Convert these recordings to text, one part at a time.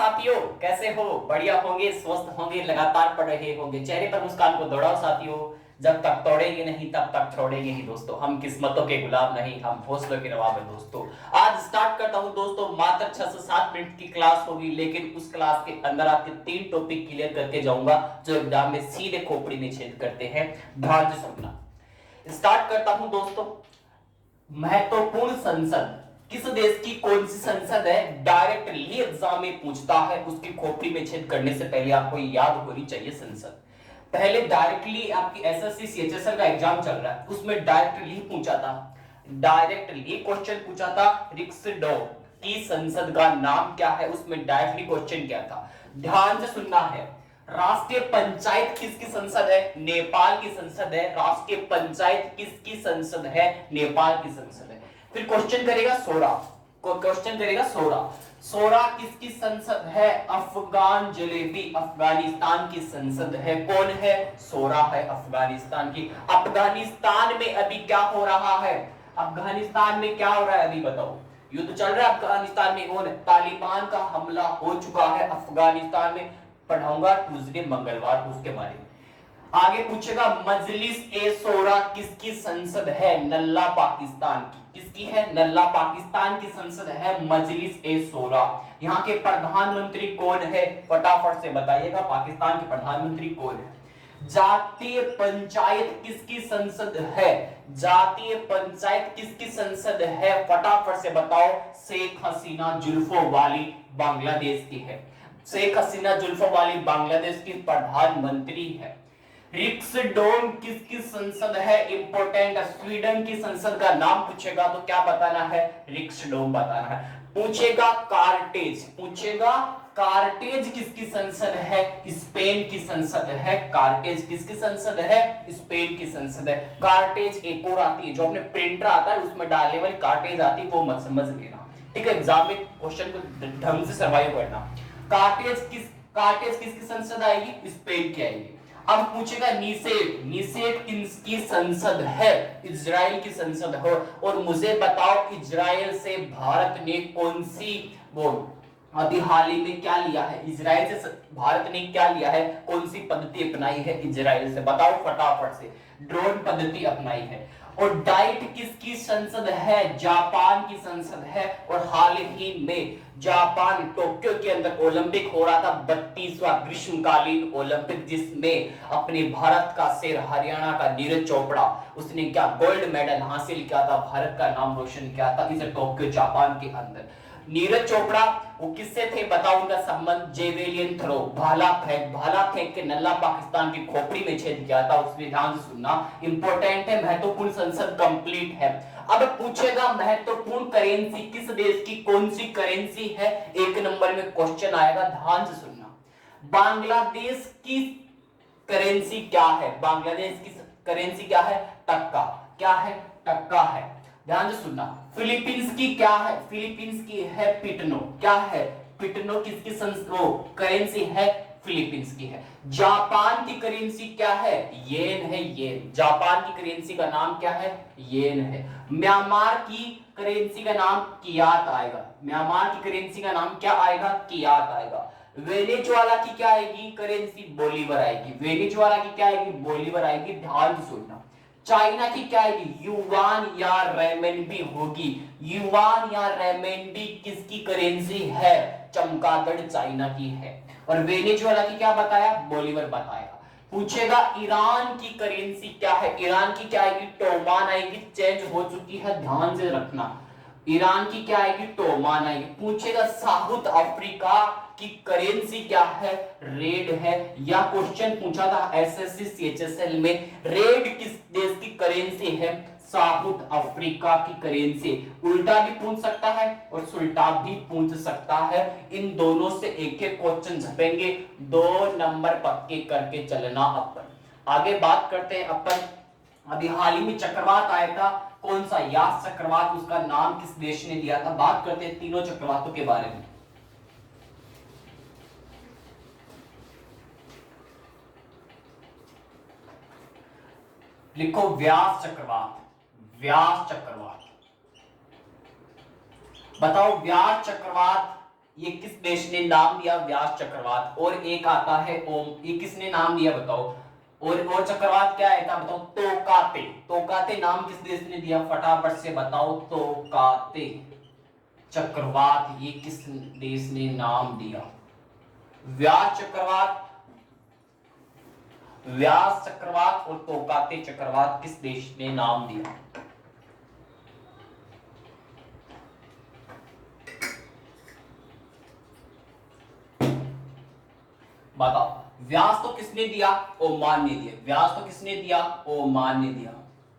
साथियों, कैसे हो? बढ़िया होंगे, स्वस्थ होंगे, लगातार पढ़ रहे होंगे। चेहरे पर मुस्कान को दौड़ाओ साथियों। जब तक तोड़ेंगे नहीं तब तक छोड़ेंगे ही दोस्तों। हम किस्मतों के गुलाम नहीं, हम हौसलों के नवाब हैं दोस्तों। आज स्टार्ट करता हूं दोस्तों। मात्र 6 से 7 मिनट की क्लास होगी, लेकिन उस क्लास के अंदर आपके 3 टॉपिक क्लियर करके जाऊंगा जो एग्जाम में सीधे खोपड़ी में छेद करते हैं। ध्यान से सुनना। स्टार्ट करता हूं दोस्तों। महत्वपूर्ण संसद किस देश की कौन सी संसद है? डायरेक्टली एग्जाम में पूछता है। उसकी खोपड़ी में छेद करने से पहले आपको याद होनी चाहिए संसद। पहले डायरेक्टली आपकी एसएससी सीएचएसएल का एग्जाम चल रहा है, उसमें डायरेक्टली पूछा था। डायरेक्टली क्वेश्चन पूछा था, रिक्सडो की संसद का नाम क्या है? उसमें डायरेक्टली क्वेश्चन क्या था? ध्यान से सुनना है। राष्ट्रीय पंचायत किसकी संसद है? नेपाल की संसद है। राष्ट्रीय पंचायत किसकी संसद है? नेपाल की संसद है। फिर क्वेश्चन करेगा सोरा। क्वेश्चन करेगा सोरा। सोरा किसकी संसद है? अफगान जलेबी अफगानिस्तान की संसद है। कौन है? सोरा है अफगानिस्तान की। अफगानिस्तान में अभी क्या हो रहा है? अफगानिस्तान में क्या हो रहा है अभी बताओ? युद्ध चल रहा है अफगानिस्तान में। कौन? तालिबान का हमला हो चुका है अफगानिस्तान में। पढ़ाऊंगा ट्यूसडे मंगलवार को उसके बारे में। आगे पूछेगा मजलिस ए शोरा किसकी संसद है? नल्ला पाकिस्तान की। किसकी है? नल्ला पाकिस्तान की संसद है मजलिस ए शोरा। यहाँ के प्रधानमंत्री कौन है? फटाफट से बताइएगा, पाकिस्तान के प्रधानमंत्री कौन है? जातीय पंचायत किसकी संसद है? जातीय पंचायत किसकी संसद है? फटाफट से बताओ। शेख हसीना जुल्फों वाली बांग्लादेश की है। शेख हसीना जुल्फों वाली बांग्लादेश की प्रधानमंत्री है। रिक्सडोम किसकी संसद है? इंपोर्टेंट। स्वीडन की संसद का नाम पूछेगा तो क्या बताना है? रिक्सडोम बताना है। पूछेगा कार्टेज। पूछेगा कार्टेज किसकी संसद है? स्पेन की संसद है। कार्टेज किसकी संसद है? स्पेन की संसद है। कार्टेज एक और आती है जो अपने प्रिंटर आता है उसमें डालने वाली कार्टेज आती है, वो मत समझ लेना, ठीक है? एग्जाम में क्वेश्चन को ढंग से सर्वाइव करना। कार्टेज किसकी संसद आएगी? स्पेन की आएगी। अब पूछेगा नीसेट। नीसेट किसकी संसद है? इजराइल की संसद है। और मुझे बताओ इजराइल से भारत ने कौन सी वो अभी हाल ही में क्या लिया है? इजराइल से भारत ने क्या लिया है? कौन सी पद्धति अपनाई है इजराइल से? बताओ फटाफट से। ड्रोन पद्धति अपनाई है। और डाइट किसकी संसद है? जापान की संसद है। और हाल ही में जापान टोक्यो के अंदर ओलंपिक हो रहा था, 32वां ग्रीष्मकालीन ओलंपिक, जिसमें अपने भारत का शेर हरियाणा का नीरज चोपड़ा, उसने क्या गोल्ड मेडल हासिल किया था, भारत का नाम रोशन किया था इस टोक्यो जापान के अंदर। नीरज चोपड़ा वो किससे थे बताओ? उनका संबंध जेवेलियन थ्रो, भाला फेंक के नल्ला पाकिस्तान की खोपड़ी में छेद किया था उसमें। ध्यान से सुनना, इंपॉर्टेंट है। महत्वपूर्ण संसद कंप्लीट है। अब पूछेगा महत्वपूर्ण करेंसी किस देश की कौन सी करेंसी है? 1 नंबर में क्वेश्चन आएगा, ध्यान से सुनना। बांग्लादेश की करेंसी क्या है? बांग्लादेश की करेंसी क्या है? टक्का। क्या है? टक्का है। ध्यान से सुनना। फिलीपींस की क्या है? फिलीपींस की है पिटनो। क्या है? पिटनो किसकी करेंसी है? फिलीपींस की है। जापान की करेंसी क्या है? येन है। येन। जापान की करेंसी का नाम क्या है? येन है। म्यांमार की करेंसी का नाम कियात आएगा। म्यांमार की करेंसी का नाम क्या आएगा? कियात आएगा। वेनेजुएला की क्या आएगी? करेंसी बोलीवर आएगी। वेनेजुएला की क्या आएगी? बोलीवर आएगी। ध्यान से सुनना। चाइना की क्या आएगी? युवान या रेमेंडी होगी। युवान या रेमेंडी किसकी करेंसी है? चमगादड़ चाइना की है। और वेनेजुएला की क्या बताया? बोलीवर बताया। पूछेगा ईरान की करेंसी क्या है? ईरान की क्या आएगी? टोमान आएगी। चेंज हो चुकी है, ध्यान से रखना। ईरान की क्या आएगी? टोमान आएगी। पूछेगा साउथ अफ्रीका की करेंसी क्या है? रेड है। या क्वेश्चन पूछा था एसएससी सीएचएसएल में, रेड किस देश की करेंसी है? साउथ अफ्रीका की करेंसी। उल्टा भी पूछ सकता है और सुल्टा भी पूछ सकता है। इन दोनों से एक एक क्वेश्चन छपेंगे। 2 नंबर पक्के करके चलना। अपन आगे बात करते हैं। अपन अभी हाल ही में चक्रवात आया था, कौन सा? यास चक्रवात। उसका नाम किस देश ने दिया था? बात करते हैं तीनों चक्रवातों के बारे में। लिखो व्यास चक्रवात। व्यास चक्रवात। बताओ व्यास चक्रवात ये किस देश ने नाम दिया? व्यास चक्रवात। और एक आता है ओम, ये किसने नाम दिया बताओ? और चक्रवात क्या है था बताओ? तोकाते। तोकाते नाम किस देश ने दिया? फटाफट से बताओ। तोकाते चक्रवात ये किस देश ने नाम दिया? व्यास चक्रवात, व्यास चक्रवात और तोकाते चक्रवात किस देश ने नाम दिया? बताओ। व्यास तो किसने दिया? ओमान ने दिया। व्यास तो किसने दिया? ओमान ने दिया।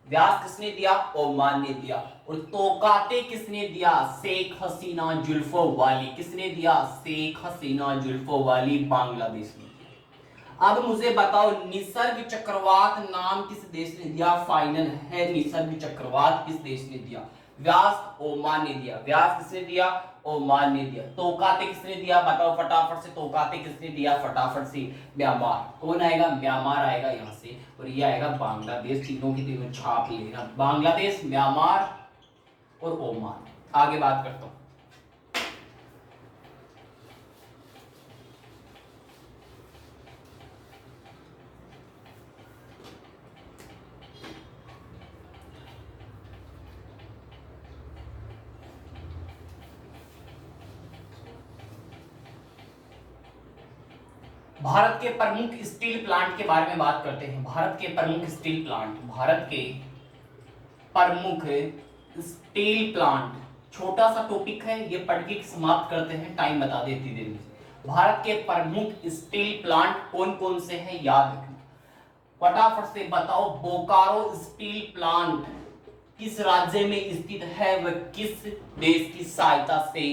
व्यास किसने दिया? ओमान ने दिया। और तोकाते किसने दिया? शेख हसीना जुल्फों वाली। किसने दिया? शेख हसीना जुल्फों वाली, बांग्लादेश ने दिया। अब मुझे बताओ निसर्ग चक्रवात नाम किस देश ने दिया? फाइनल है, निसर्ग चक्रवात किस देश ने दिया? व्यास ओमान ने दिया। व्यास किसने दिया? ओमान ने दिया। तोकाते किसने दिया बताओ फटाफट से? तोकाते किसने दिया फटाफट से? म्यांमार। कौन आएगा? म्यांमार आएगा यहां से, और ये आएगा बांग्लादेश। तीनों की तीनों छाप लेना, बांग्लादेश, म्यांमार और ओमान। आगे बात करता हूं। भारत के प्रमुख स्टील प्लांट के बारे में बात करते हैं। भारत के प्रमुख स्टील प्लांट, भारत के प्रमुख स्टील प्लांट। छोटा सा टॉपिक है, ये पढ़ के समाप्त करते हैं, टाइम बता देती देर में। भारत के प्रमुख स्टील प्लांट कौन कौन से हैं याद रखना। फटाफट से बताओ। बोकारो स्टील प्लांट किस राज्य में स्थित है? वह किस देश की सहायता से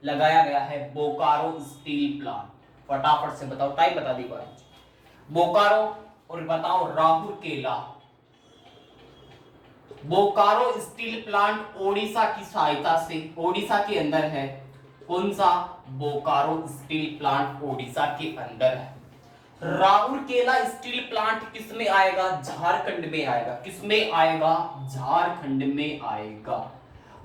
लगाया गया है? Bokaro steel plant. फटाफट से बताओ, टाइम बता दी बात। बोकारो और बताओ राउरकेला। बोकारो स्टील प्लांट ओडिशा की सहायता से, ओडिशा के अंदर है। कौन सा? बोकारो स्टील प्लांट ओडिशा के अंदर है। राउरकेला स्टील प्लांट किस में आएगा? झारखंड में आएगा। किस में आएगा? झारखंड में आएगा।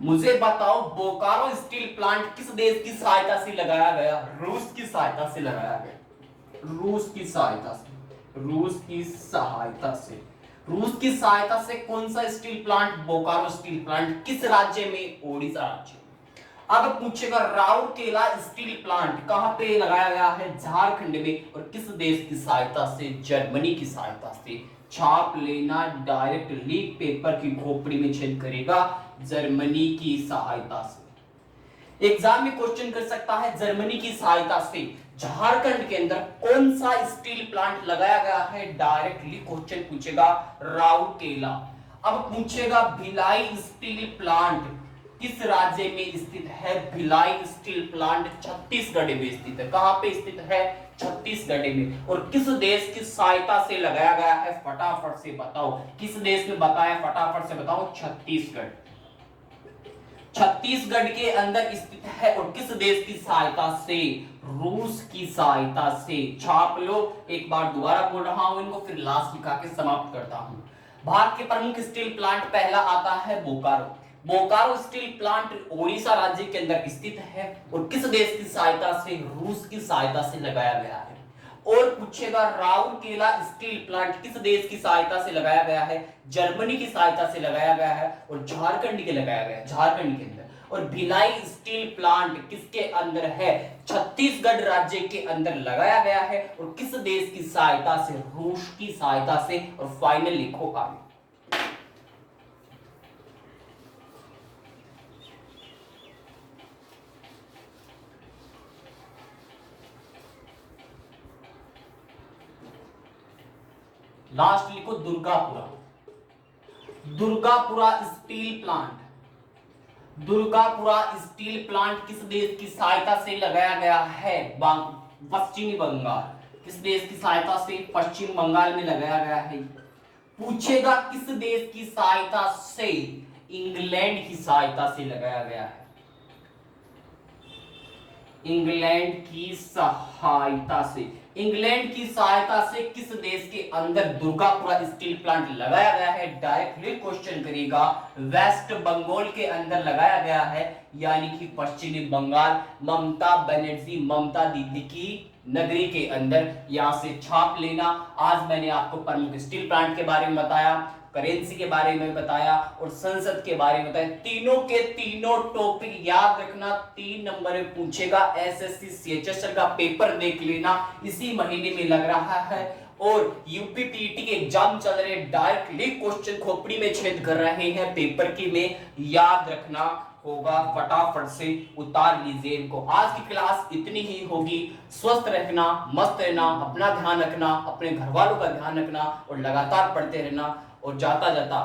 मुझे बताओ बोकारो स्टील प्लांट किस देश की सहायता से लगाया गया? रूस की सहायता से लगाया गया। रूस की सहायता से, रूस की सहायता से, रूस की सहायता से कौन सा steel plant? Bokaro steel plant. किस राज्य में? ओडिशा राज्य। अब पूछेगा राउरकेला स्टील प्लांट कहां पे लगाया गया है? झारखंड में। और किस देश की सहायता से? जर्मनी की सहायता से। छाप लेना, डायरेक्ट लीक पेपर की खोपड़ी में छेद करेगा, जर्मनी की सहायता से। एग्जाम में क्वेश्चन कर सकता है जर्मनी की सहायता से झारखंड के अंदर कौन सा स्टील प्लांट लगाया गया है? डायरेक्टली क्वेश्चन पूछेगा राउरकेला। अब पूछेगा भिलाई स्टील प्लांट किस राज्य में स्थित है? भिलाई स्टील प्लांट छत्तीसगढ़ में स्थित है। कहां पे स्थित है? छत्तीसगढ़ में। और किस देश की सहायता से लगाया गया है? फटाफट से बताओ। किस देश में बताया? फटाफट से बताओ। छत्तीसगढ़। छत्तीसगढ़ के अंदर स्थित है। और किस देश की सहायता से? रूस की सहायता से। छाप लो। एक बार दोबारा बोल रहा हूं इनको, फिर लास्ट लिखा के समाप्त करता हूं। भारत के प्रमुख स्टील प्लांट पहला आता है बोकारो। बोकारो स्टील प्लांट ओडिशा राज्य के अंदर स्थित है। और किस देश की सहायता से? रूस की सहायता से लगाया गया है। और पूछेगा राउरकेला स्टील प्लांट किस देश की सहायता से लगाया गया है? जर्मनी की सहायता से लगाया गया है। और झारखंड के लगाया गया है, झारखंड के अंदर। और भिलाई स्टील प्लांट किसके अंदर है? छत्तीसगढ़ राज्य के अंदर लगाया गया है। और किस देश की सहायता से? रूस की सहायता से। और फाइनल लिखो आगे। लास्ट लिखो Durgapura. Durgapura steel plant. Durgapura steel plant किस देश की सहायता से लगाया गया है? पश्चिमी बंगाल। किस देश की सहायता से? पश्चिम बंगाल में लगाया गया है। पूछेगा किस देश की सहायता से? इंग्लैंड की सहायता से लगाया गया है। इंग्लैंड की सहायता से, इंग्लैंड की सहायता से किस देश के अंदर दुर्गापुरा स्टील प्लांट लगाया गया है? डायरेक्टली क्वेश्चन करेगा। वेस्ट बंगाल के अंदर लगाया गया है, यानी कि पश्चिमी बंगाल, ममता बनर्जी, ममता दीदी की नगरी के अंदर। यहां से छाप लेना। आज मैंने आपको प्रमुख स्टील प्लांट के बारे में बताया, करेंसी के बारे में बताया और संसद के बारे में बताया। तीनों के तीनों टॉपिक याद रखना, 3 नंबर में पूछेगा। एसएससी सीएचएसएल का पेपर देख लेना, इसी महीने में लग रहा है। और यूपीपीटी के एग्जाम चल रहे, डायरेक्टली क्वेश्चन खोपड़ी में छेद कर रहे हैं पेपर की में, याद रखना होगा। फटाफट से उतार लीजिए इनको। आज की क्लास इतनी ही होगी। स्वस्थ रहना, मस्त रहना, अपना ध्यान रखना, अपने घर वालों का ध्यान रखना और लगातार पढ़ते रहना। और जाता जाता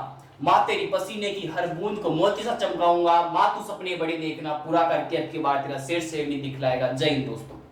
माँ तेरी पसीने की हर बूंद को मोती सा चमकाऊंगा, माँ तू सपने बड़े देखना, पूरा करके अब की बार तेरा शेर नहीं दिखलाएगा। जय हिंद दोस्तों।